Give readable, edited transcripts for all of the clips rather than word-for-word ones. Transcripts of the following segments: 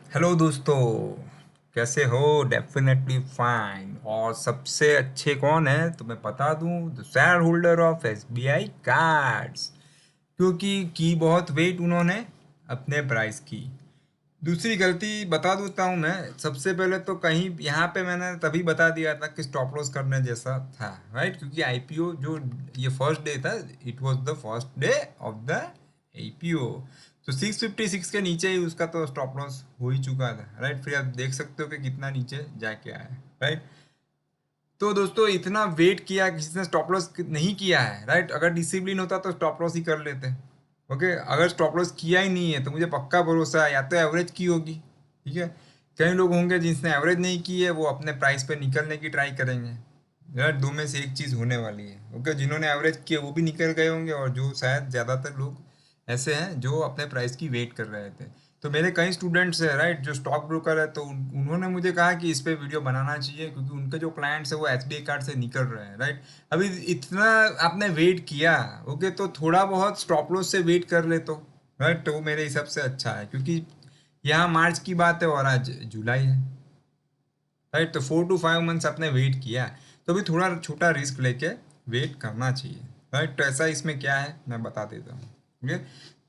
Hello दोस्तों, कैसे हो? Definitely fine. और सबसे अच्छे कौन है तो मैं बता दूं, the share holder of SBI cards. क्योंकि की बहुत वेट उन्होंने अपने प्राइस की। दूसरी गलती बता देता हूँ मैं। सबसे पहले तो कहीं यहाँ पे मैंने तभी बता दिया था कि स्टॉप लॉस करने जैसा था, राइट? क्योंकि आईपीओ जो ये फर्स्ट डे था, it was the first day of the IPO. तो 656 के नीचे ही उसका तो स्टॉप लॉस हो ही चुका था, राइट? फिर आप देख सकते हो कि कितना नीचे जाके आया है, राइट? तो दोस्तों, इतना वेट किया, किसी ने स्टॉप लॉस नहीं किया है, राइट? अगर डिसिप्लिन होता तो स्टॉप लॉस ही कर लेते। ओके, अगर स्टॉप लॉस किया ही नहीं है तो मुझे पक्का भरोसा है या तो एवरेज की होगी। ठीक है। कई लोग होंगे जिसने एवरेज नहीं की है, वो अपने प्राइस पे निकलने की ट्राई करेंगे, राइट? दो में से एक चीज़ होने वाली है। ओके, जिन्होंने एवरेज किया वो भी निकल गए होंगे, और जो शायद ज़्यादातर लोग ऐसे हैं जो अपने प्राइस की वेट कर रहे थे। तो मेरे कई स्टूडेंट्स हैं, राइट, जो स्टॉक ब्रोकर है, तो उन्होंने मुझे कहा कि इस पे वीडियो बनाना चाहिए, क्योंकि उनके जो क्लाइंट्स है वो एसबीआई कार्ड से निकल रहे हैं, राइट? अभी इतना आपने वेट किया, ओके, तो थोड़ा बहुत स्टॉप लॉस से वेट कर ले तो, राइट, तो वो मेरे हिसाब से अच्छा है। क्योंकि यहाँ मार्च की बात है और आज जुलाई है, राइट? तो 4 to 5 मंथ्स आपने वेट किया, तो भी थोड़ा छोटा रिस्क लेके वेट करना चाहिए, राइट? तो ऐसा इसमें क्या है मैं बता देता हूँ। ओके,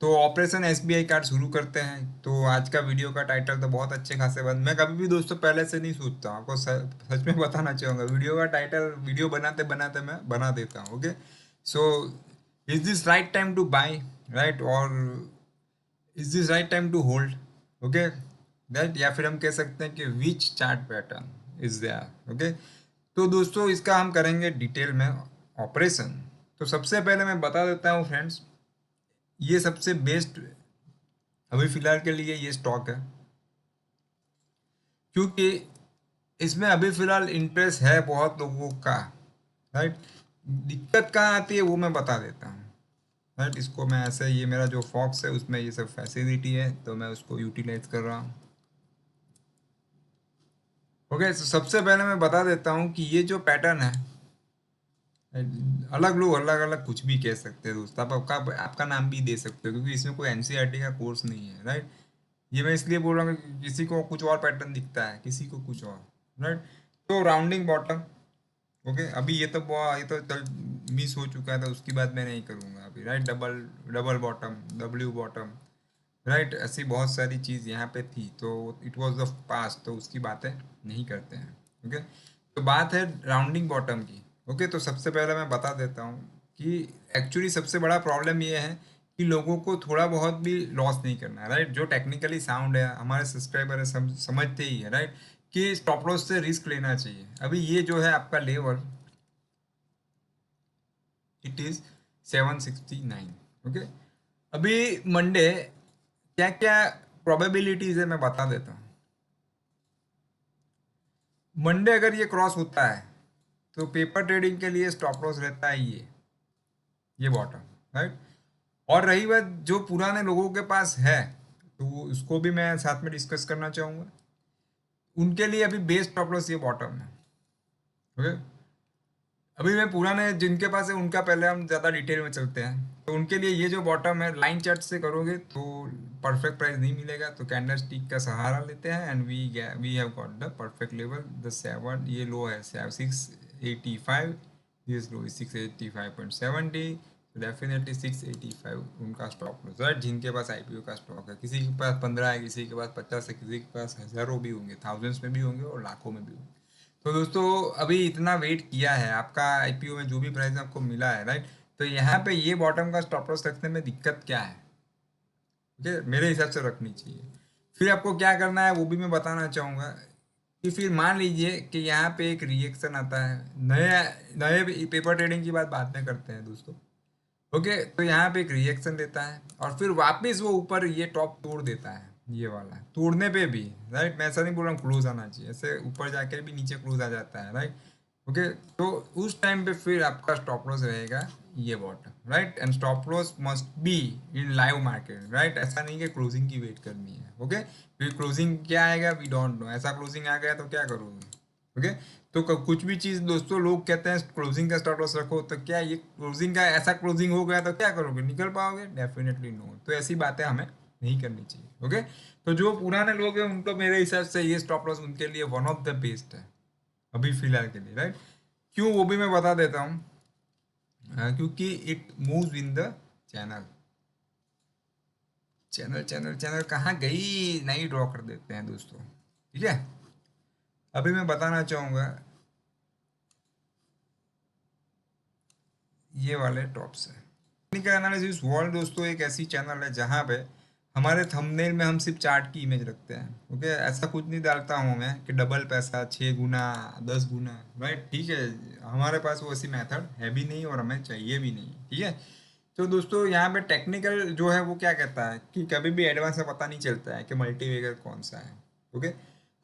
तो ऑपरेशन एसबीआई कार्ड शुरू करते हैं। तो आज का वीडियो का टाइटल तो बहुत अच्छे खासे बन, मैं कभी भी दोस्तों पहले से नहीं सोचता हूँ, आपको सच में बताना चाहूँगा, वीडियो का टाइटल वीडियो बनाते बनाते मैं बना देता हूँ। Okay, so is this right time to buy, right? और is this right time to hold? Okay, right? या फिर हम कह सकते हैं कि which chart pattern is there? Okay, तो दोस्तों इसका हम करेंगे डिटेल में ऑपरेशन। तो सबसे पहले मैं बता देता हूँ फ्रेंड्स, ये सबसे बेस्ट अभी फिलहाल के लिए ये स्टॉक है, क्योंकि इसमें अभी फिलहाल इंटरेस्ट है बहुत लोगों का, राइट? दिक्कत कहाँ आती है वो मैं बता देता हूँ, राइट? इसको मैं ऐसे, ये मेरा जो फॉक्स है उसमें ये सब फैसिलिटी है, तो मैं उसको यूटिलाइज कर रहा हूँ। ओके, तो सबसे पहले मैं बता देता हूँ कि ये जो पैटर्न है, अलग लोग अलग अलग कुछ भी कह सकते हैं दोस्त, आप आपका नाम भी दे सकते हो, क्योंकि इसमें कोई एनसीईआरटी का कोर्स नहीं है, राइट? ये मैं इसलिए बोल रहा हूँ कि किसी को कुछ और पैटर्न दिखता है, किसी को कुछ और, राइट? तो राउंडिंग बॉटम। ओके, अभी ये तो चल मिस हो चुका है, तो उसकी बात मैं नहीं करूँगा अभी, right? Double double bottom, W bottom, right? ऐसी बहुत सारी चीज़ यहाँ पे थी, तो इट वाज द पास्ट, तो उसकी बातें नहीं करते हैं। ओके, तो बात है राउंडिंग बॉटम की। ओके, तो सबसे पहले मैं बता देता हूँ कि एक्चुअली सबसे बड़ा प्रॉब्लम ये है कि लोगों को थोड़ा बहुत भी लॉस नहीं करना है, राइट? जो टेक्निकली साउंड है, हमारे सब्सक्राइबर है, समझते ही है, राइट, कि स्टॉप लॉस से रिस्क लेना चाहिए। अभी ये जो है आपका लेवल, इट इज़ 769। ओके, अभी मंडे क्या क्या प्रोबेबिलिटीज है मैं बता देता हूँ। मंडे अगर ये क्रॉस होता है तो पेपर ट्रेडिंग के लिए स्टॉप लॉस रहता है ये बॉटम, राइट? और रही बात जो पुराने लोगों के पास है, तो उसको भी मैं साथ में डिस्कस करना चाहूँगा। उनके लिए अभी बेस्ट स्टॉप लॉस ये बॉटम है। ओके, अभी मैं पुराने जिनके पास है उनका पहले हम ज़्यादा डिटेल में चलते हैं। तो उनके लिए ये जो बॉटम है, लाइन चार्ट से करोगे तो परफेक्ट प्राइस नहीं मिलेगा, तो कैंडल स्टिक का सहारा लेते हैं, and we have got the perfect level, the seven, ये लो है 685, दिस लो इज 685.70। तो डेफिनेटली 685 उनका स्टॉप लॉस, राइट? जिनके पास आईपीओ का स्टॉक है, किसी के पास 15 है, किसी के पास 50 है, किसी के पास हज़ारों भी होंगे, थाउजेंड्स में भी होंगे और लाखों में भी होंगे। तो दोस्तों, अभी इतना वेट किया है, आपका आईपीओ में जो भी प्राइस आपको मिला है, राइट? तो यहाँ पे ये बॉटम का स्टॉप लॉस रखने में दिक्कत क्या है? ओके, मेरे हिसाब से रखनी चाहिए। फिर आपको क्या करना है वो भी मैं बताना चाहूँगा, कि फिर मान लीजिए कि यहाँ पे एक रिएक्शन आता है, नए नए पेपर ट्रेडिंग की बात बाद में करते हैं दोस्तों। ओके, तो यहाँ पे एक रिएक्शन देता है और फिर वापस वो ऊपर ये टॉप तोड़ देता है, ये वाला तोड़ने पे भी, राइट, मैं ऐसा नहीं बोल रहा हूँ क्लोज आना चाहिए, ऐसे ऊपर जाकर भी नीचे क्लोज आ जाता है, राइट? ओके, तो उस टाइम पे फिर आपका स्टॉप लॉस रहेगा ये bottom, right? And stop loss must be in live market, right? ऐसा नहीं कि क्लोजिंग की वेट करनी है। ओके, फिर क्लोजिंग क्या आएगा वी डोंट नो, ऐसा क्लोजिंग आ गया तो क्या करोगे? ओके, तो कुछ भी चीज़ दोस्तों, लोग कहते हैं क्लोजिंग का स्टॉप लॉस रखो, तो क्या ये क्लोजिंग का ऐसा क्लोजिंग हो गया तो क्या करोगे? निकल पाओगे? Definitely no. तो ऐसी बातें हमें नहीं करनी चाहिए। ओके, तो जो पुराने लोग हैं उनको मेरे हिसाब से ये स्टॉप लॉस उनके लिए वन ऑफ द बेस्ट है अभी फिलहाल के लिए, राइट। क्यों, वो भी मैं बता देता हूँ। क्योंकि it moves in the channel. Channel channel channel कहाँ गई, नहीं ड्रॉ कर देते हैं दोस्तों, ठीक है। अभी मैं बताना चाहूँगा ये वाले टॉप्स है। टेक्निकल एनालिसिस वर्ल्ड दोस्तों एक ऐसी चैनल है जहाँ पे हमारे थंबनेल में हम सिर्फ चार्ट की इमेज रखते हैं। ओके, ऐसा कुछ नहीं डालता हूँ मैं कि डबल पैसा, 6 गुना, 10 गुना, राइट, ठीक है। हमारे पास वो ऐसी मेथड है भी नहीं और हमें चाहिए भी नहीं, ठीक है। तो दोस्तों यहाँ पे टेक्निकल जो है वो क्या कहता है कि कभी भी एडवांस में पता नहीं चलता है कि मल्टीवेगर कौन सा है। ओके,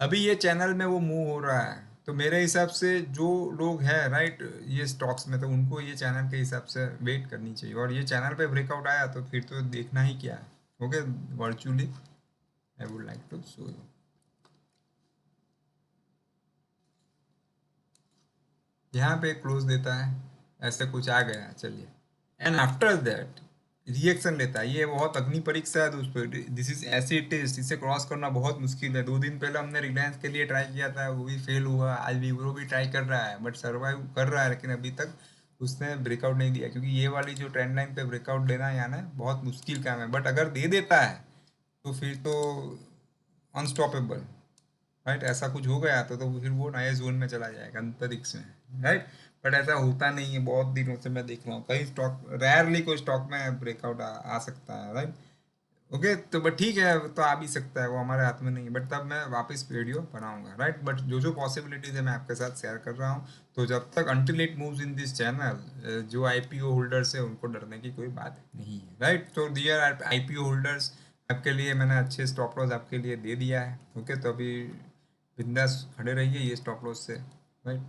अभी ये चैनल में वो मूव हो रहा है, तो मेरे हिसाब से जो लोग हैं, राइट, ये स्टॉक्स में, तो उनको ये चैनल के हिसाब से वेट करनी चाहिए। और ये चैनल पे ब्रेकआउट आया तो फिर तो देखना ही क्या है। Okay, virtually I would like to show you. यहाँ पे क्लोज देता है, ऐसे कुछ आ गया, चलिए। एंड आफ्टर दैट रिएक्शन लेता है। ये बहुत अग्नि परीक्षा है दोस्तों, दिस इज एसिड टेस्ट, इसे क्रॉस करना बहुत मुश्किल है। 2 दिन पहले हमने रिलायंस के लिए ट्राई किया था, वो भी फेल हुआ। आज विप्रो भी ट्राई कर रहा है बट सर्वाइव कर रहा है, लेकिन अभी तक उसने ब्रेकआउट नहीं दिया, क्योंकि ये वाली जो ट्रेंड लाइन पे ब्रेकआउट देना है यानी बहुत मुश्किल काम है। बट अगर दे देता है तो फिर तो अनस्टॉपेबल, राइट। ऐसा कुछ हो गया तो फिर वो नए जोन में चला जाएगा, अंतरिक्ष में, राइट। बट ऐसा होता नहीं है, बहुत दिनों से मैं देख रहा हूँ कई स्टॉक, रेयरली कोई स्टॉक में ब्रेकआउट आ सकता है, राइट। ओके, तो बट ठीक है, तो आ भी सकता है, वो हमारे हाथ में नहीं है। बट तब मैं वापस वीडियो बनाऊंगा, राइट। बट जो जो पॉसिबिलिटीज है मैं आपके साथ शेयर कर रहा हूँ। तो जब तक until it moves in this channel, जो आईपीओ होल्डर्स है उनको डरने की कोई बात नहीं है, राइट। तो डियर आईपीओ होल्डर्स, आपके लिए मैंने अच्छे स्टॉप लॉस आपके लिए दे दिया है। ओके, तो अभी बिंदास खड़े रहिए ये स्टॉप लॉस से, राइट।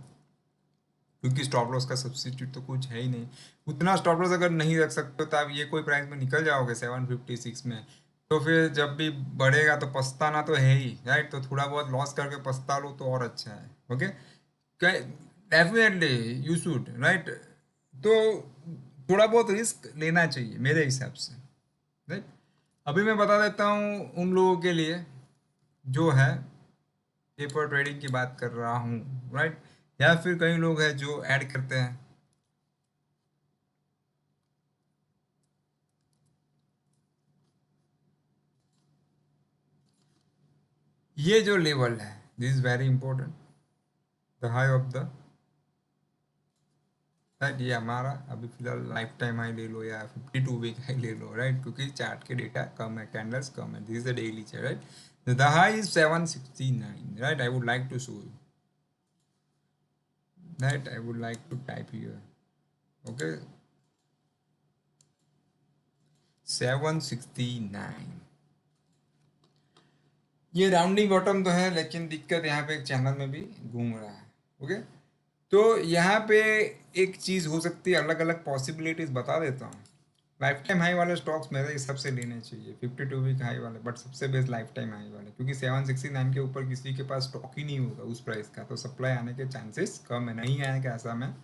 क्योंकि स्टॉप लॉस का सब्सिट्यूट तो कुछ है ही नहीं। उतना स्टॉप लॉस अगर नहीं रख सकते तो आप ये कोई प्राइस में निकल जाओगे 756 में, तो फिर जब भी बढ़ेगा तो पछताना तो है ही, राइट। तो थोड़ा बहुत लॉस करके पछता लो तो और अच्छा है। Okay, definitely you should, right. तो थोड़ा बहुत रिस्क लेना चाहिए मेरे हिसाब से, राइट। अभी मैं बता देता हूँ उन लोगों के लिए जो है पेपर ट्रेडिंग की बात कर रहा हूँ, राइट। या फिर कई लोग हैं जो ऐड करते हैं ये जो लेवल है, this is very important, the high of the, right. ये हमारा अभी फिलहाल लाइफ टाइम हाई ले लो या 52 वीक हाई ले लो, राइट, क्योंकि चार्ट के डेटा कम है, कैंडल्स कम है, this is the daily chart, right. The high is 769, right. I would like to show you, right. I would like to type here, okay, 769। ये rounding bottom तो है, लेकिन दिक्कत यहाँ पे एक चैनल में भी घूम रहा है। ओके, तो यहाँ पे एक चीज़ हो सकती है, अलग अलग पॉसिबिलिटीज बता देता हूँ। लाइफ टाइम हाई वाले स्टॉक्स मेरे हिसाब से लेने चाहिए, 52 वीक हाई वाले, बट सबसे बेस्ट लाइफ टाइम हाई वाले, क्योंकि 769 के ऊपर किसी के पास स्टॉक ही नहीं होगा उस प्राइस का, तो सप्लाई आने के चांसेस कम है। नहीं आएगा ऐसा मैं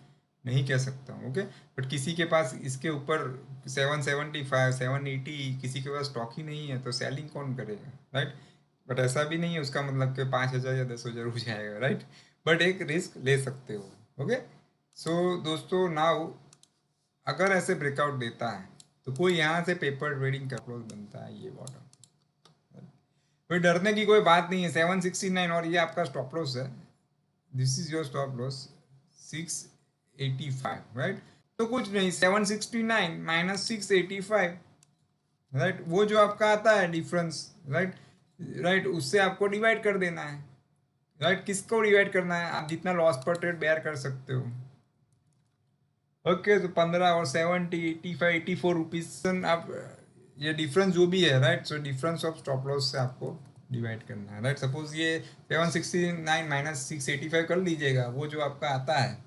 नहीं कह सकता हूँ, ओके। बट किसी के पास इसके ऊपर 775, 780 किसी के पास स्टॉक ही नहीं है, तो सेलिंग कौन करेगा, राइट। बट ऐसा भी नहीं है उसका मतलब कि 5,000 या 10,000 हो जाएगा, राइट। बट एक रिस्क ले सकते हो, ओके। सो दोस्तों, नाउ अगर ऐसे ब्रेकआउट देता है तो कोई यहाँ से पेपर ट्रेडिंग का क्लोज बनता है, ये बॉटम, कोई डरने की कोई बात नहीं है। 769 और ये आपका स्टॉप लॉस है, this is your stop loss 685, right. तो कुछ नहीं, 769 माइनस 685, राइट, वो जो आपका आता है डिफरेंस, राइट, राइट, उससे आपको डिवाइड कर देना है, राइट। किसको डिवाइड करना है, आप जितना लॉस पर ट्रेड बेयर कर सकते हो। ओके, तो 15 और 70, 85, 84 रुपीज आप, ये डिफरेंस जो भी है, right. So difference of stop loss से आपको डिवाइड करना है, राइट। सपोज ये 769 माइनस 685 कर लीजिएगा, वो जो आपका आता है,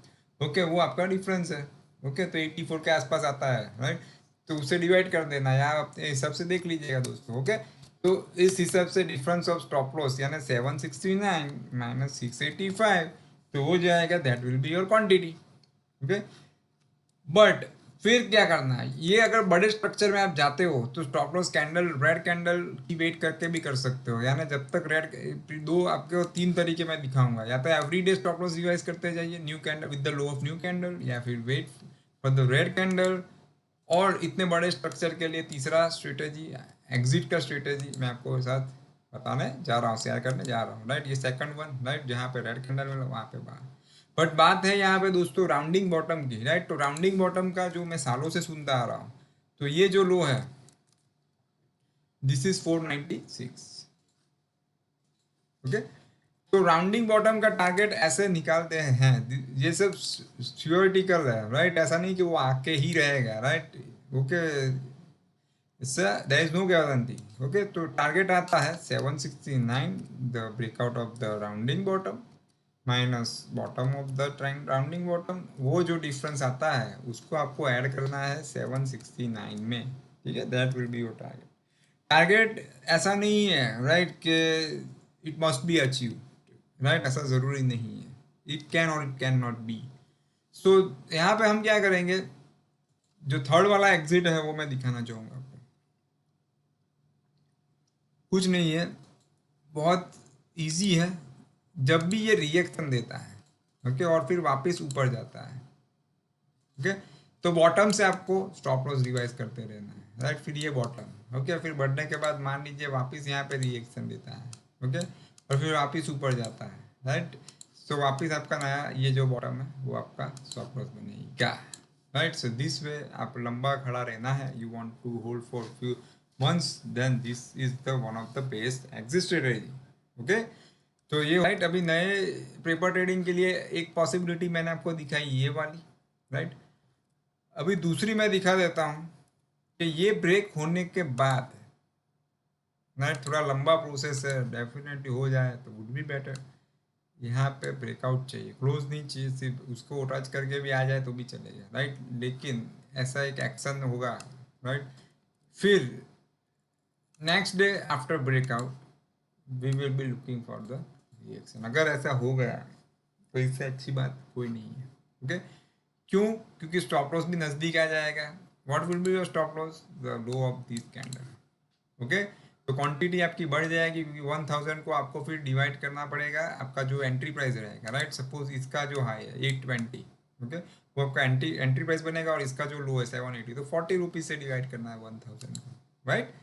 ओके, वो आपका डिफरेंस है। ओके, तो 84 के आसपास आता है, राइट। तो उसे डिवाइड कर देना है, आप अपने हिसाब से देख लीजिएगा दोस्तों, ओके। तो इस हिसाब से डिफरेंस ऑफ स्टॉप लॉस यानी 769 माइनस 685, तो हो जाएगा, that will be your quantity, okay. But फिर क्या करना है, ये अगर बड़े स्ट्रक्चर में आप जाते हो तो stop loss candle, red candle की वेट करके भी कर सकते हो, यानी जब तक रेड, दो आपके तीन तरीके मैं दिखाऊंगा, या तो एवरीडे स्टॉप लॉस रिवाइज करते जाइए new candle with the low of new candle, या फिर wait for the red candle. और इतने बड़े स्ट्रक्चर के लिए तीसरा स्ट्रेटेजी, एग्जिट का स्ट्रेटेजी मैं आपको साथ बताने जा रहा हूँ, शेयर करने जा रहा हूँ, राइट। ये सेकंड वन, राइट, जहाँ पे रेड कैंडल मिला वहाँ पे बाहर। बट बात है यहाँ पे दोस्तों राउंडिंग बॉटम की, राइट। तो राउंडिंग बॉटम का जो मैं सालों से सुनता आ रहा हूँ, तो ये जो लो है दिस इज 496, ओके। तो राउंडिंग बॉटम का टारगेट ऐसे निकालते हैं, ये सब थियोरेटिकल है, राइट। ऐसा नहीं कि वो आके ही रहेगा, राइट, ओके। इससे there is no guarantee, okay. तो टारगेट आता है 769, the breakout of the rounding bottom minus bottom of the trend rounding bottom, वो जो डिफरेंस आता है उसको आपको ऐड करना है 769 में, ठीक है। That will be your target. Target ऐसा नहीं है, राइट, कि it must be achieve, right, ऐसा ज़रूरी नहीं है। इट कैन और इट कैन नॉट बी। सो यहाँ पे हम क्या करेंगे, जो थर्ड वाला एग्जिट है वो मैं दिखाना चाहूँगा आपको। कुछ नहीं है, बहुत इजी है। जब भी ये रिएक्शन देता है, ओके, और फिर वापस ऊपर जाता है, ओके, तो बॉटम से आपको स्टॉप लॉस रिवाइज करते रहना है, राइट। फिर ये बॉटम, ओके, फिर बढ़ने के बाद मान लीजिए वापस यहाँ पे रिएक्शन देता है, ओके, और फिर वापस ऊपर जाता है, राइट। सो वापस आपका नया ये जो बॉटम है वो आपका स्टॉप लॉस बनेगा, राइट। सो दिस वे आप लंबा खड़ा रहना है, you want to hold for few months, then this is the one of the best exit strategy, okay. तो ये राइट, अभी नए पेपर ट्रेडिंग के लिए एक पॉसिबिलिटी मैंने आपको दिखाई ये वाली, राइट। अभी दूसरी मैं दिखा देता हूँ कि ये ब्रेक होने के बाद, राइट, थोड़ा लंबा प्रोसेस है, डेफिनेटली हो जाए तो वुड बी बेटर। यहाँ पे ब्रेकआउट चाहिए, क्लोज नहीं चाहिए, सिर्फ उसको टच करके भी आ जाए तो भी चलेगा, राइट। लेकिन ऐसा एक एक्शन होगा, राइट। फिर next day after breakout we will be looking for the reaction. अगर ऐसा हो गया तो इससे अच्छी बात कोई नहीं है, ओके। क्यों? क्योंकि स्टॉप लॉस भी नज़दीक आ जाएगा। What will be your stop loss? The low of this candle, okay. तो क्वांटिटी आपकी बढ़ जाएगी, क्योंकि 1000 को आपको फिर डिवाइड करना पड़ेगा, आपका जो एंट्री प्राइस रहेगा, राइट। सपोज इसका जो हाई है 820, ओके, वो आपका एंट्री प्राइस बनेगा, और इसका जो लो है 780, तो 40 रुपीज़ से डिवाइड करना है 1000 को, राइट।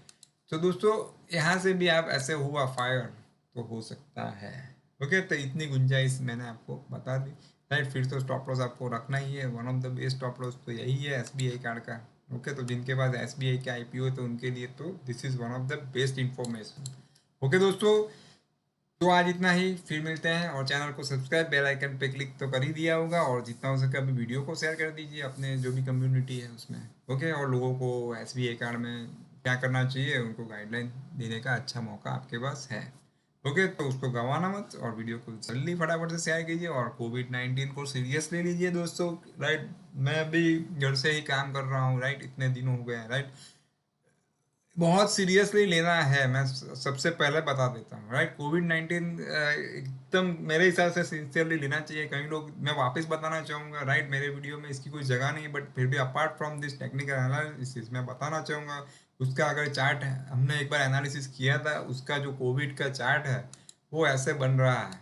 तो दोस्तों यहाँ से भी आप ऐसे हुआ फायर तो हो सकता है, ओके। तो इतनी गुंजाइश मैंने आपको बता दी, राइट। फिर तो स्टॉप लॉस आपको रखना ही है, one of the best stop loss तो यही है एसबीआई कार्ड का, ओके। तो जिनके पास एसबीआई का आईपीओ है तो उनके लिए तो this is one of the best information, okay दोस्तों। तो आज इतना ही, फिर मिलते हैं। और चैनल को सब्सक्राइब, बेल आइकन पे क्लिक तो कर ही दिया होगा, और जितना हो सके अभी वीडियो को शेयर कर दीजिए अपने जो भी कम्युनिटी है उसमें, ओके। और लोगों को एसबीआई कार्ड में क्या करना चाहिए उनको गाइडलाइन देने का अच्छा मौका आपके पास है, ओके। तो उसको गंवाना मत, और वीडियो को जल्दी फटाफट से शेयर कीजिए, और कोविड-19 को सीरियस ले लीजिए दोस्तों, राइट। मैं भी घर से ही काम कर रहा हूँ, राइट, इतने दिन हो गए हैं, राइट। बहुत सीरियसली लेना है, मैं सबसे पहले बता देता हूँ, राइट। कोविड-19 एकदम मेरे हिसाब से सिंसियरली लेना चाहिए। कई लोग, मैं वापस बताना चाहूँगा, राइट, मेरे वीडियो में इसकी कोई जगह नहीं, बट फिर भी apart from this technical analysis मैं बताना चाहूँगा उसका अगर चार्ट है, हमने एक बार एनालिसिस किया था, उसका जो कोविड का चार्ट है वो ऐसे बन रहा है,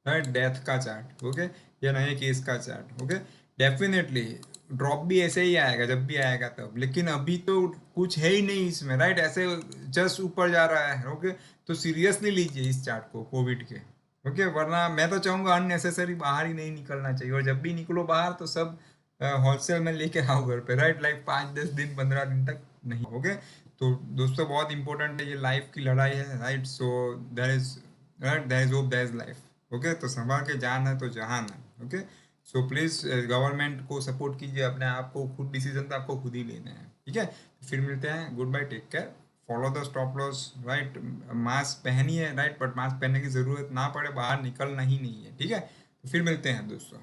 राइट, डेथ का चार्ट, ओके, या नए केस का चार्ट, ओके। डेफिनेटली ड्रॉप भी ऐसे ही आएगा जब भी आएगा तब, लेकिन अभी तो कुछ है ही नहीं इसमें, राइट, ऐसे जस्ट ऊपर जा रहा है, ओके। तो सीरियसली लीजिए इस चार्ट को कोविड के, ओके। वरना मैं तो चाहूँगा अननेसेसरी बाहर ही नहीं निकलना चाहिए, और जब भी निकलो बाहर तो सब होलसेल में लेके आओ घर पे, राइट, लाइक 5-10 दिन 15 दिन तक नहीं, ओके। तो दोस्तों बहुत इंपॉर्टेंट है, ये लाइफ की लड़ाई है, right. So there is, right, there is hope, there is life, okay. तो संभाल के जान है तो जहान है, ओके। सो प्लीज़ गवर्नमेंट को सपोर्ट कीजिए, अपने आप को खुद डिसीजन तो आपको खुद ही लेने हैं, ठीक है। फिर मिलते हैं, good bye, take care, follow the stop loss, right. Mask पहनिए, राइट, बट मास्क पहनने की ज़रूरत ना पड़े, बाहर निकलना ही नहीं है, ठीक है। तो फिर मिलते हैं दोस्तों।